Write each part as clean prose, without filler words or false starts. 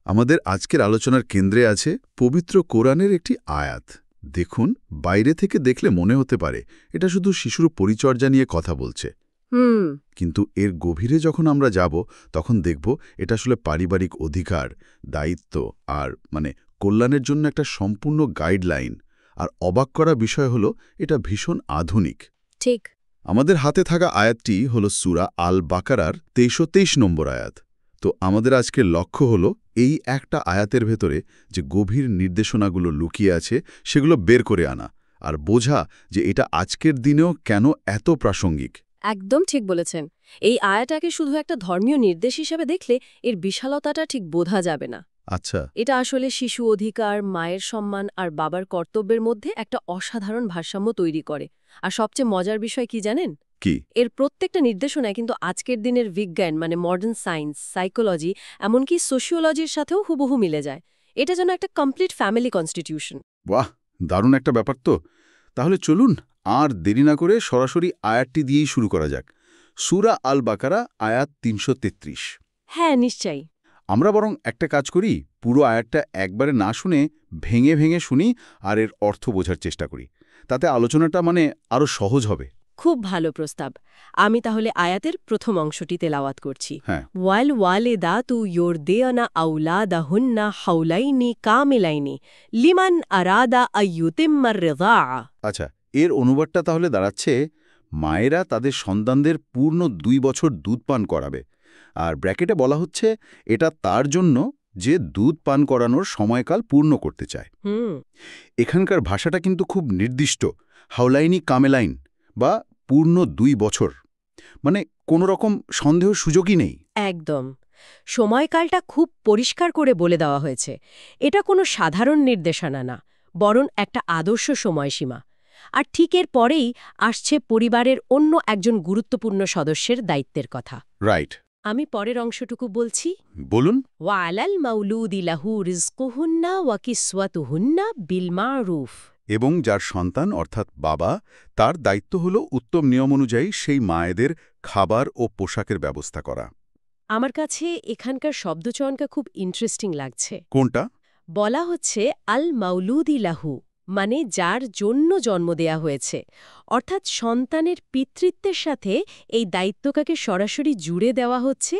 আমাদের আজকের আলোচনার কেন্দ্রে আছে পবিত্র কোরআনের একটি আয়াত। দেখুন, বাইরে থেকে দেখলে মনে হতে পারে এটা শুধু শিশুর পরিচর্যা নিয়ে কথা বলছে। কিন্তু এর গভীরে যখন আমরা যাব তখন দেখব এটা আসলে পারিবারিক অধিকার, দায়িত্ব আর কল্যাণের জন্য একটা সম্পূর্ণ গাইডলাইন। আর অবাক করা বিষয় হলো এটা ভীষণ আধুনিক। ঠিক। আমাদের হাতে থাকা আয়াতটি হলো সূরা আল বাকারার ২৩ নম্বর আয়াত। তো আমাদের আজকের লক্ষ্য হলো এই একটা আয়াতের ভেতরে যে গভীর নির্দেশনাগুলো লুকিয়ে আছে সেগুলো বের করে আনা আর বোঝা যে এটা আজকের দিনেও কেন এত প্রাসঙ্গিক। একদম ঠিক বলেছেন। এই আয়াটাকে শুধু একটা ধর্মীয় নির্দেশ হিসেবে দেখলে এর বিশালতাটা ঠিক বোঝা যাবে না। আচ্ছা, এটা আসলে শিশু অধিকার, মায়ের সম্মান আর বাবার কর্তব্যের মধ্যে একটা অসাধারণ ভারসাম্য তৈরি করে। আর সবচেয়ে মজার বিষয় কি জানেন? কি? এর প্রত্যেকটা নির্দেশনায় কিন্তু আজকের দিনের বিজ্ঞান মডার্ন সায়েন্স, সাইকোলজি, এমনকি সোশিওলজির সাথেও হুবহু মিলে যায়। এটা যেন একটা কমপ্লিট ফ্যামিলি কনস্টিটিউশন। বাহ, দারুণ একটা ব্যাপার তো। তাহলে চলুন আর দেরি না করে সরাসরি আয়াতটি দিয়েই শুরু করা যাক। সূরা আল বাকারা আয়াত ৩৩৩। হ্যাঁ, নিশ্চয়ই। আমরা বরং একটা কাজ করি, পুরো আয়াতটা একবারে না শুনে ভেঙে ভেঙে শুনি আর এর অর্থ বোঝার চেষ্টা করি। তাতে আলোচনাটা আরও সহজ হবে। খুব ভালো প্রস্তাব। আমি তাহলে আয়াতের প্রথম অংশটি তেলাওয়াত করছি। হ্যাঁ। ওয়াল ওয়ালিদাতু ইউরদিয়ানা আওলাদাহুন্না হাওলাইনি কামিলাইনি লিমান আরাদা আইয়ুতিম্মার রিযা। আচ্ছা, এর অনুবাদটা তাহলে দাঁড়াচ্ছে, মায়েরা তাদের সন্তানদের পূর্ণ ২ বছর দুধ পান করাবে। আর ব্র্যাকেটে বলা হচ্ছে এটা তার জন্য যে দুধ পান করানোর সময়কাল পূর্ণ করতে চায়। এখানকার ভাষাটা কিন্তু খুব নির্দিষ্ট, হাওলাইনি কামেলাইন বা পূর্ণ ২ বছর। কোনো রকম সন্দেহ সুযোগই নেই। একদম। সময়কালটা খুব পরিষ্কার করে বলে দেওয়া হয়েছে। এটা কোনো সাধারণ নির্দেশনা না, বরং একটা আদর্শ সময়সীমা। আর ঠিক এর পরেই আসছে পরিবারের অন্য একজন গুরুত্বপূর্ণ সদস্যের দায়িত্বের কথা। রাইট। আমি পরের অংশটুকু বলছি। বলুন। ওয়ালাল মাউলুদি লাহু রিজকুহুন্না ওয়া কিসওয়াতুহুন্না বিল মারুফ। এবং যার সন্তান অর্থাৎ বাবা, তার দায়িত্ব হল উত্তম নিয়ম অনুযায়ী সেই মায়েদের খাবার ও পোশাকের ব্যবস্থা করা। আমার কাছে এখানকার শব্দচয়নটা খুব ইন্টারেস্টিং লাগছে। কোনটা? বলা হচ্ছে আল মাউলুদি লাহু, যার জন্য জন্ম দেয়া হয়েছে। অর্থাৎ সন্তানের পিতৃত্বের সাথে এই দায়িত্বটাকে সরাসরি জুড়ে দেওয়া হচ্ছে।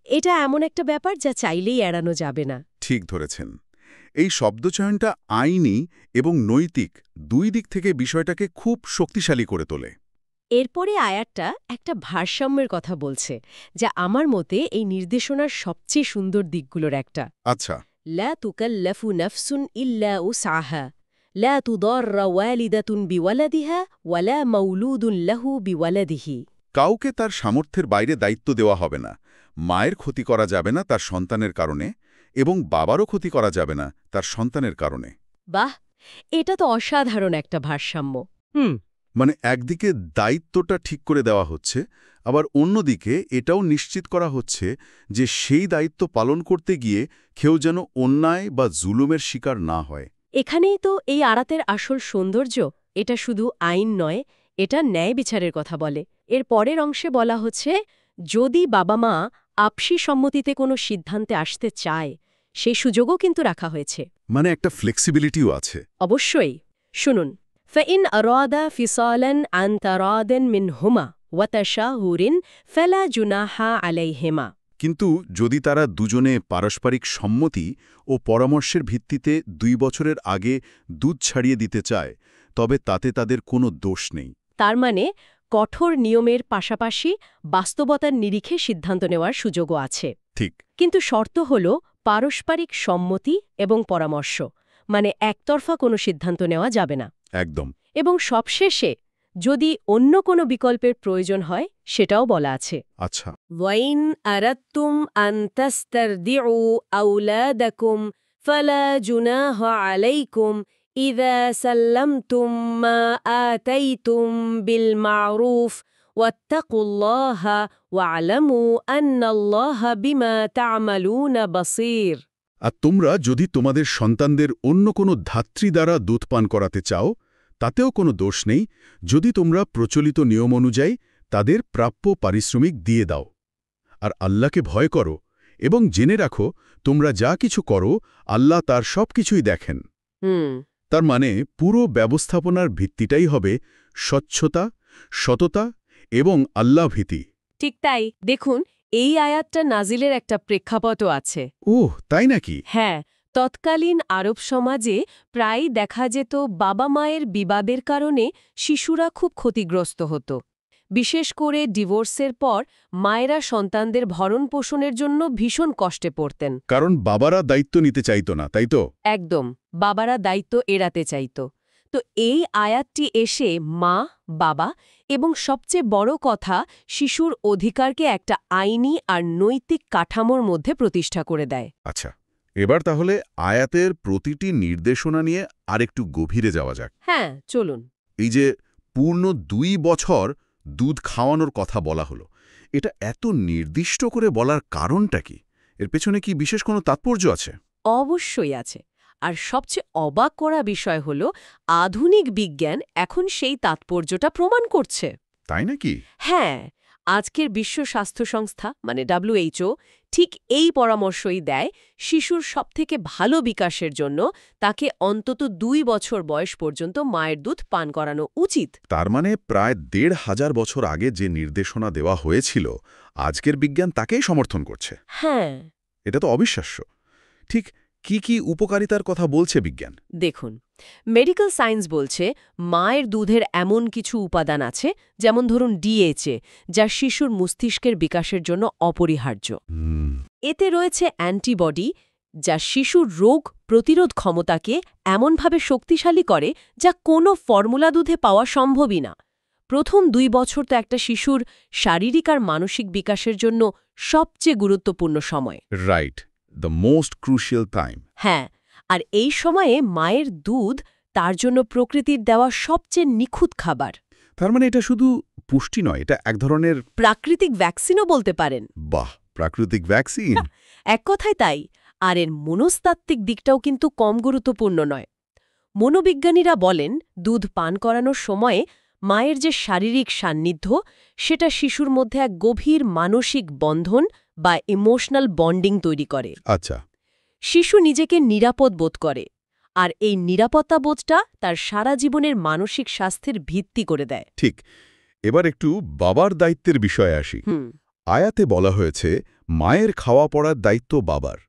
এটা এমন একটা ব্যাপার যা চাইলেই এড়ানো যাবে না। ঠিক ধরেছেন। এই শব্দচয়নটা আইনি এবং নৈতিক দুই দিক থেকে বিষয়টাকে খুব শক্তিশালী করে তোলে। এরপরে আয়াতটা একটা ভারসাম্যের কথা বলছে, যা আমার মতে এই নির্দেশনার সবচেয়ে সুন্দর দিকগুলোর একটা। আচ্ছা। লা তুকাল্লাফু নাফসুন ইল্লা উসআহা লা তুদাররা ওয়ালিদাতুন বিওয়ালাদিহা ওয়ালা মাউলুদুন লাহু বিওয়ালাদিহি। কাউকে তার সামর্থ্যের বাইরে দায়িত্ব দেওয়া হবে না। মায়ের ক্ষতি করা যাবে না তার সন্তানের কারণে, এবং বাবারও ক্ষতি করা যাবে না তার সন্তানের কারণে। বাহ, এটা তো অসাধারণ একটা ভারসাম্য। একদিকে দায়িত্বটা ঠিক করে দেওয়া হচ্ছে, আবার অন্যদিকে এটাও নিশ্চিত করা হচ্ছে যে সেই দায়িত্ব পালন করতে গিয়ে কেউ যেন অন্যায় বা জুলুমের শিকার না হয়। এখানেই তো এই আয়াতের আসল সৌন্দর্য। এটা শুধু আইন নয়, এটা ন্যায় বিচারের কথা বলে। এর পরের অংশে বলা হচ্ছে, যদি বাবা মা আপসি সম্মতিতে কোনো সিদ্ধান্তে আসতে চায়, সেই সুযোগও কিন্তু রাখা হয়েছে। একটা ফ্লেক্সিবিলিটিও আছে। অবশ্যই। শুনুন, فإن أرادا فصالا عن تراض منهما وتشاور فلا جناح عليهما। কিন্তু যদি তারা দুজনে পারস্পরিক সম্মতি ও পরামর্শের ভিত্তিতে ২ বছরের আগে দুধ ছাড়িয়ে দিতে চায়, তবে তাতে তাদের কোনো দোষ নেই। তার কঠোর নিয়মের পাশাপাশি বাস্তবতার নিরিখে সিদ্ধান্ত নেওয়ার সুযোগও আছে। ঠিক। কিন্তু শর্ত হল পারস্পরিক সম্মতি এবং পরামর্শ, একতরফা কোনো সিদ্ধান্ত নেওয়া যাবে না। একদম। এবং সবশেষে যদি অন্য কোনো বিকল্পের প্রয়োজন হয় সেটাও বলা আছে। আচ্ছা। ওয়াইন আরাদতুম আন তাস্তারদিউ আওলাদাকুম ফালা জুনাহা আলাইকুম ইযা সাল্লামতুম মা আতাইতুম বিল মারুফ ওয়াত্তাকুল্লাহা ওয়া'লামু আন্নাল্লাহা বিমা তা'মালুনা বাসীর। আর তোমরা যদি তোমাদের সন্তানদের অন্য কোনো ধাত্রী দ্বারা দুধ পান করাতে চাও, তাতেও কোনো দোষ নেই, যদি তোমরা প্রচলিত নিয়ম অনুযায়ী তাদের প্রাপ্য পারিশ্রমিক দিয়ে দাও। আর আল্লাহকে ভয় করো এবং জেনে রাখো তোমরা যা কিছু করো আল্লাহ তার সব কিছুই দেখেন। হুম তার মানে পুরো ব্যবস্থাপনার ভিত্তিটাই হবে স্বচ্ছতা, সততা এবং আল্লাহভীতি। ঠিক তাই। দেখুন, এই আয়াতটা নাজিলের একটা প্রেক্ষাপটও আছে। ওহ, তাই নাকি? হ্যাঁ, তৎকালীন আরব সমাজে প্রায়ই দেখা যেত বাবা মায়ের বিবাদের কারণে শিশুরা খুব ক্ষতিগ্রস্ত হতো। বিশেষ করে ডিভোর্সের পর মায়েরা সন্তানদের ভরণ-পোষণের জন্য ভীষণ কষ্টে পড়তেন। কারণ বাবারা দায়িত্ব নিতে চাইতো না, তাই তো? একদম, বাবারা দায়িত্ব এড়াতে চাইত। তো এই আয়াতটি এসে মা, বাবা এবং সবচেয়ে বড় কথা শিশুর অধিকারকে একটা আইনি আর নৈতিক কাঠামোর মধ্যে প্রতিষ্ঠা করে দেয়। আচ্ছা, এবার তাহলে আয়াতের প্রতিটি নির্দেশনা নিয়ে আরেকটু গভীরে যাওয়া যাক। হ্যাঁ, চলুন। এই যে পূর্ণ 2 বছর দুধ খাওয়ানোর কথা বলা হলো, এটা এত নির্দিষ্ট করে বলার কারণটা কি? এর পেছনে কি বিশেষ কোনো তাৎপর্য আছে? অবশ্যই আছে। আর সবচেয়ে অবাক করা বিষয় হল আধুনিক বিজ্ঞান এখন সেই তাৎপর্যটা প্রমাণ করছে। তাই নাকি? হ্যাঁ, আজকের বিশ্ব স্বাস্থ্য সংস্থা মানে WHO ঠিক এই পরামর্শই দেয়, শিশুর সবথেকে ভালো বিকাশের জন্য তাকে অন্তত 2 বছর বয়স পর্যন্ত মায়ের দুধ পান করানো উচিত। তার মানে প্রায় 1,500 বছর আগে যে নির্দেশনা দেওয়া হয়েছিল, আজকের বিজ্ঞান তাকেই সমর্থন করছে। হ্যাঁ, এটা তো অবিশ্বাস্য। ঠিক কি উপকারিতার কথা বলছে বিজ্ঞান? দেখুন, মেডিকেল সায়েন্স বলছে মায়ের দুধের এমন কিছু উপাদান আছে, যেমন ধরুন DHA, যা শিশুর মস্তিষ্কের বিকাশের জন্য অপরিহার্য। এতে রয়েছে অ্যান্টিবডি, যা শিশুর রোগ প্রতিরোধ ক্ষমতাকে এমনভাবে শক্তিশালী করে যা কোনো ফর্মুলা দুধে পাওয়া সম্ভবই না। প্রথম 2 বছর তো একটা শিশুর শারীরিক আর মানসিক বিকাশের জন্য সবচেয়ে গুরুত্বপূর্ণ সময়। Right, the most crucial time. হ্যাঁ, আর এই সময়ে মায়ের দুধ তার জন্য প্রকৃতির দেওয়া সবচেয়ে নিখুঁত খাবার। তার মানে এটা শুধু পুষ্টি নয়, এটা এক ধরনের প্রাকৃতিক ভ্যাকসিনও বলতে পারেন। বাহ, প্রাকৃতিক ভ্যাকসিন। এক কথায় তাই। আর এর মনস্তাত্ত্বিক দিকটাও কিন্তু কম গুরুত্বপূর্ণ নয়। মনোবিজ্ঞানীরা বলেন দুধ পান করানোর সময়ে মায়ের যে শারীরিক সান্নিধ্য, সেটা শিশুর মধ্যে এক গভীর মানসিক বন্ধন বা ইমোশনাল বন্ডিং তৈরি করে। আচ্ছা, শিশু নিজেকে নিরাপদ বোধ করে, আর এই নিরাপত্তা বোধটা তার সারা জীবনের মানসিক স্বাস্থ্যের ভিত্তি করে দেয়। ঠিক। এবার একটু বাবার দায়িত্বের বিষয়ে আসি। আয়াতে বলা হয়েছে মায়ের খাওয়া পড়ার দায়িত্ব বাবার।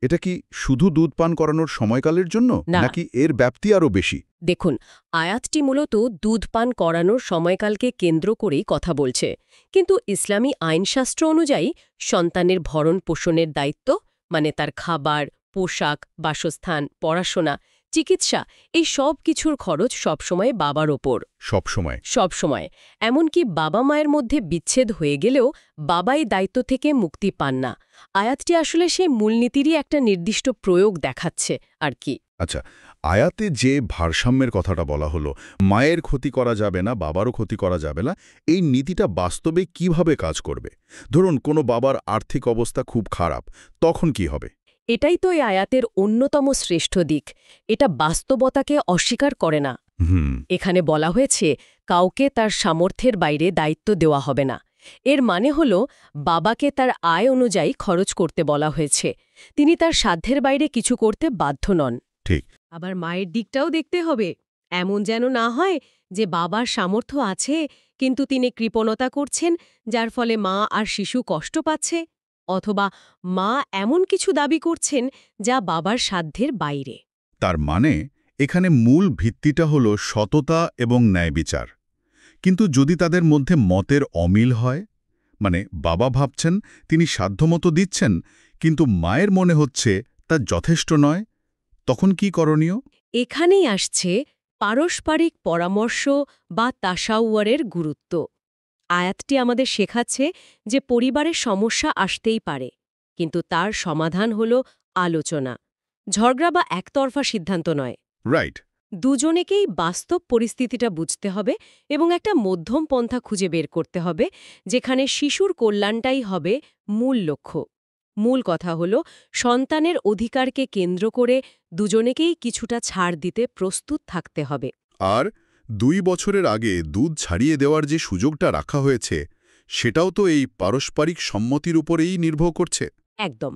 এটা কি শুধু দুধ পান করানোর সময়কালের জন্য, না। নাকি এর ব্যাপ্তি আরও বেশি? দেখুন, আয়াতটি মূলত দুধ পান করানোর সময়কালকে কেন্দ্র করেই কথা বলছে, কিন্তু ইসলামী আইনশাস্ত্র অনুযায়ী সন্তানের ভরণ পোষণের দায়িত্ব, মানে তার খাবার, পোশাক, বাসস্থান, পড়াশোনা, চিকিৎসা, এই সব কিছুর খরচ সবসময় বাবার ওপর। সবসময়? সবসময়। এমনকি বাবা মায়ের মধ্যে বিচ্ছেদ হয়ে গেলেও বাবাই দায়িত্ব থেকে মুক্তি পান না। আয়াতটি আসলে সেই মূলনীতিরই একটা নির্দিষ্ট প্রয়োগ দেখাচ্ছে আর কি। আচ্ছা, আয়াতে যে ভারসাম্যের কথাটা বলা হলো, মায়ের ক্ষতি করা যাবে না, বাবারও ক্ষতি করা যাবে না, এই নীতিটা বাস্তবে কিভাবে কাজ করবে? ধরুন কোনো বাবার আর্থিক অবস্থা খুব খারাপ, তখন কি হবে? এটাই তো এই আয়াতের অন্যতম শ্রেষ্ঠ দিক। এটা বাস্তবতাকে অস্বীকার করে না। এখানে বলা হয়েছে কাউকে তার সামর্থ্যের বাইরে দায়িত্ব দেওয়া হবে না। এর মানে হল বাবাকে তার আয় অনুযায়ী খরচ করতে বলা হয়েছে। তিনি তার সাধ্যের বাইরে কিছু করতে বাধ্য নন। ঠিক। আবার মায়ের দিকটাও দেখতে হবে। এমন যেন না হয় যে বাবার সামর্থ্য আছে কিন্তু তিনি কৃপণতা করছেন, যার ফলে মা আর শিশু কষ্ট পাচ্ছে, অথবা মা এমন কিছু দাবি করছেন যা বাবার সাধ্যের বাইরে। তার মানে এখানে মূল ভিত্তিটা হলো সততা এবং ন্যায়বিচার। কিন্তু যদি তাদের মধ্যে মতের অমিল হয়, মানে বাবা ভাবছেন তিনি সাধ্যমতো দিচ্ছেন, কিন্তু মায়ের মনে হচ্ছে তা যথেষ্ট নয়, তখন কি করণীয়? এখানেই আসছে পারস্পরিক পরামর্শ বা তাসাউয়ারের গুরুত্ব। আয়াতটি আমাদের শেখাচ্ছে যে পরিবারের সমস্যা আসতেই পারে, কিন্তু তার সমাধান হল আলোচনা, ঝগড়া বা একতরফা সিদ্ধান্ত নয়। রাইট। দুজনেকেই বাস্তব পরিস্থিতিটা বুঝতে হবে এবং একটা মধ্যম পন্থা খুঁজে বের করতে হবে, যেখানে শিশুর কল্যাণটাই হবে মূল লক্ষ্য। মূল কথা হল সন্তানের অধিকারকে কেন্দ্র করে দুজনেকেই কিছুটা ছাড় দিতে প্রস্তুত থাকতে হবে। আর 2 বছরের আগে দুধ ছাড়িয়ে দেওয়ার যে সুযোগটা রাখা হয়েছে, সেটাও তো এই পারস্পরিক সম্মতির উপরেই নির্ভর করছে। একদম।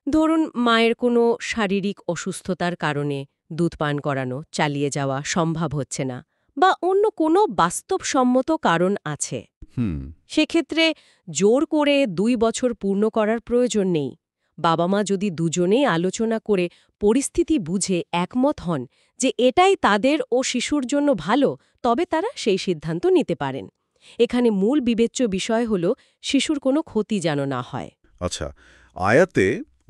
ধরুন মায়ের কোনো শারীরিক অসুস্থতার কারণে দুধ পান করানো চালিয়ে যাওয়া সম্ভব হচ্ছে না, বা অন্য কোনো বাস্তবসম্মত কারণ আছে, হুম। সেক্ষেত্রে জোর করে 2 বছর পূর্ণ করার প্রয়োজন নেই। বাবা মা যদি দুজনেই আলোচনা করে পরিস্থিতি বুঝে একমত হন যে এটাই তাদের ও শিশুর জন্য ভালো, তবে তারা সেই সিদ্ধান্ত নিতে পারেন। এখানে মূল বিবেচ্য বিষয় হল শিশুর কোনো ক্ষতি যেন না হয়। আচ্ছা, আয়াতে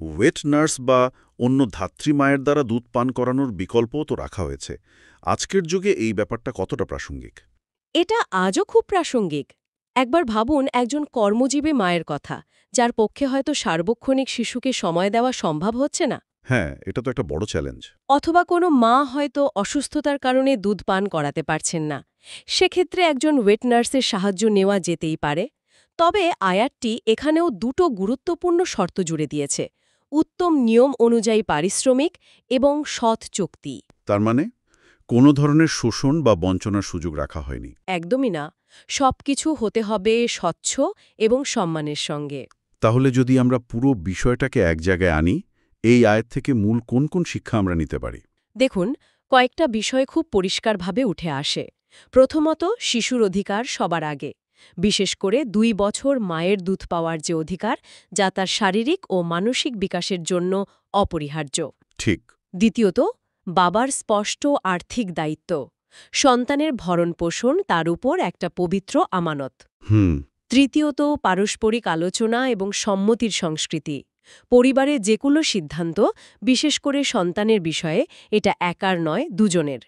ওয়েট নার্স বা অন্য ধাত্রী মায়ের দ্বারা দুধ পান করানোর বিকল্পও তো রাখা হয়েছে। আজকের যুগে এই ব্যাপারটা কতটা প্রাসঙ্গিক? এটা আজও খুব প্রাসঙ্গিক। একবার ভাবুন একজন কর্মজীবী মায়ের কথা, যার পক্ষে হয়তো সার্বক্ষণিক শিশুকে সময় দেওয়া সম্ভব হচ্ছে না। হ্যাঁ, এটা তো একটা বড় চ্যালেঞ্জ। অথবা কোনো মা হয়তো অসুস্থতার কারণে দুধ পান করাতে পারছেন না। সেক্ষেত্রে একজন ওয়েট নার্সের সাহায্য নেওয়া যেতেই পারে। তবে আয়াতটি এখানেও দুটো গুরুত্বপূর্ণ শর্ত জুড়ে দিয়েছে: উত্তম নিয়ম অনুযায়ী পারিশ্রমিক এবং সৎ চুক্তি। তার মানে কোনো ধরনের শোষণ বা বঞ্চনার সুযোগ রাখা হয়নি। একদমই না। সবকিছু হতে হবে স্বচ্ছ এবং সম্মানের সঙ্গে। তাহলে যদি আমরা পুরো বিষয়টাকে এক জায়গায় আনি, এই আয়াত থেকে মূল কোন কোন শিক্ষা আমরা নিতে পারি? দেখুন, কয়েকটা বিষয় খুব পরিষ্কারভাবে উঠে আসে। প্রথমত, শিশুর অধিকার সবার আগে, বিশেষ করে 2 বছর মায়ের দুধ পাওয়ার যে অধিকার, যা তার শারীরিক ও মানসিক বিকাশের জন্য অপরিহার্য। ঠিক। দ্বিতীয়ত, বাবার স্পষ্ট আর্থিক দায়িত্ব। সন্তানের ভরণপোষণ তার উপর একটা পবিত্র আমানত। হুম। তৃতীয়ত, পারস্পরিক আলোচনা এবং সম্মতির সংস্কৃতি। পরিবারের যে কোনো সিদ্ধান্ত, বিশেষ করে সন্তানের বিষয়ে, এটা একার নয়, দুজনের।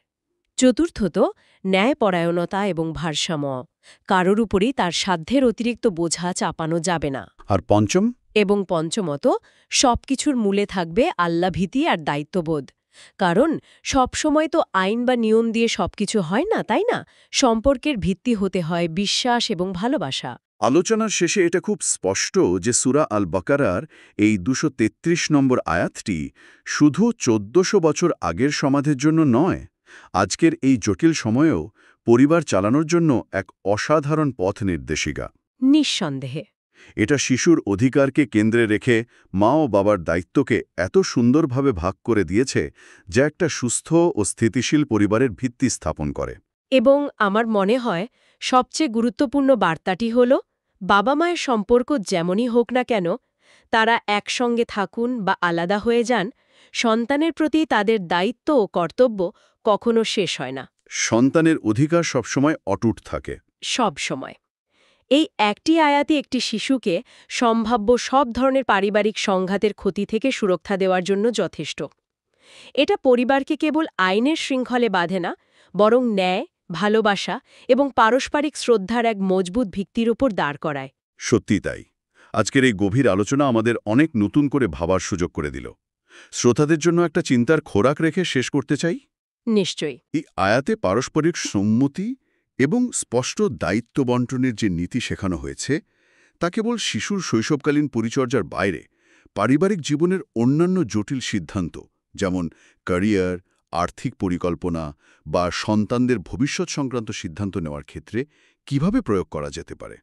চতুর্থত, ন্যায়পরায়ণতা এবং ভারসাম্য। কারোর উপরই তার সাধ্যের অতিরিক্ত বোঝা চাপানো যাবে না। আর পঞ্চম? এবং পঞ্চমত, সবকিছুর মূলে থাকবে আল্লাভীতি আর দায়িত্ববোধ। কারণ সবসময় তো আইন বা নিয়ম দিয়ে সবকিছু হয় না, তাই না? সম্পর্কের ভিত্তি হতে হয় বিশ্বাস এবং ভালোবাসা। আলোচনার শেষে এটা খুব স্পষ্ট যে সূরা আল বাকারার এই 233 নম্বর আয়াতটি শুধু 1400 বছর আগের সমাজের জন্য নয়, আজকের এই জটিল সময়েও পরিবার চালানোর জন্য এক অসাধারণ পথ নির্দেশিকা। নিঃসন্দেহে। এটা শিশুর অধিকারকে কেন্দ্রে রেখে মা ও বাবার দায়িত্বকে এত সুন্দরভাবে ভাগ করে দিয়েছে, যা একটা সুস্থ ও স্থিতিশীল পরিবারের ভিত্তি স্থাপন করে। এবং আমার মনে হয় সবচেয়ে গুরুত্বপূর্ণ বার্তাটি হল, বাবা মায়ের সম্পর্ক যেমনই হোক না কেন, তারা একসঙ্গে থাকুন বা আলাদা হয়ে যান, সন্তানের প্রতি তাদের দায়িত্ব ও কর্তব্য কখনো শেষ হয় না। সন্তানের অধিকার সবসময় অটুট থাকে। সব সময়। এই একটি আয়াতে একটি শিশুকে সম্ভাব্য সব ধরনের পারিবারিক সংঘাতের ক্ষতি থেকে সুরক্ষা দেওয়ার জন্য যথেষ্ট। এটা পরিবারকে কেবল আইনের শৃঙ্খলে বাঁধে না, বরং ন্যায়, ভালোবাসা এবং পারস্পরিক শ্রদ্ধার এক মজবুত ভিত্তির উপর দাঁড় করায়। সত্যি তাই। আজকের এই গভীর আলোচনা আমাদের অনেক নতুন করে ভাবার সুযোগ করে দিল। শ্রোতাদের জন্য একটা চিন্তার খোরাক রেখে শেষ করতে চাই। নিশ্চয়ই। এই আয়াতে পারস্পরিক সম্মতি এবং স্পষ্ট দায়িত্ব বন্টনের যে নীতি শেখানো হয়েছে, তা কেবল শিশুর শৈশবকালীন পরিচর্যার বাইরে পারিবারিক জীবনের অন্যান্য জটিল সিদ্ধান্ত, যেমন ক্যারিয়ার, আর্থিক পরিকল্পনা বা সন্তানদের ভবিষ্যৎ সংক্রান্ত সিদ্ধান্ত নেওয়ার ক্ষেত্রে কিভাবে প্রয়োগ করা যেতে পারে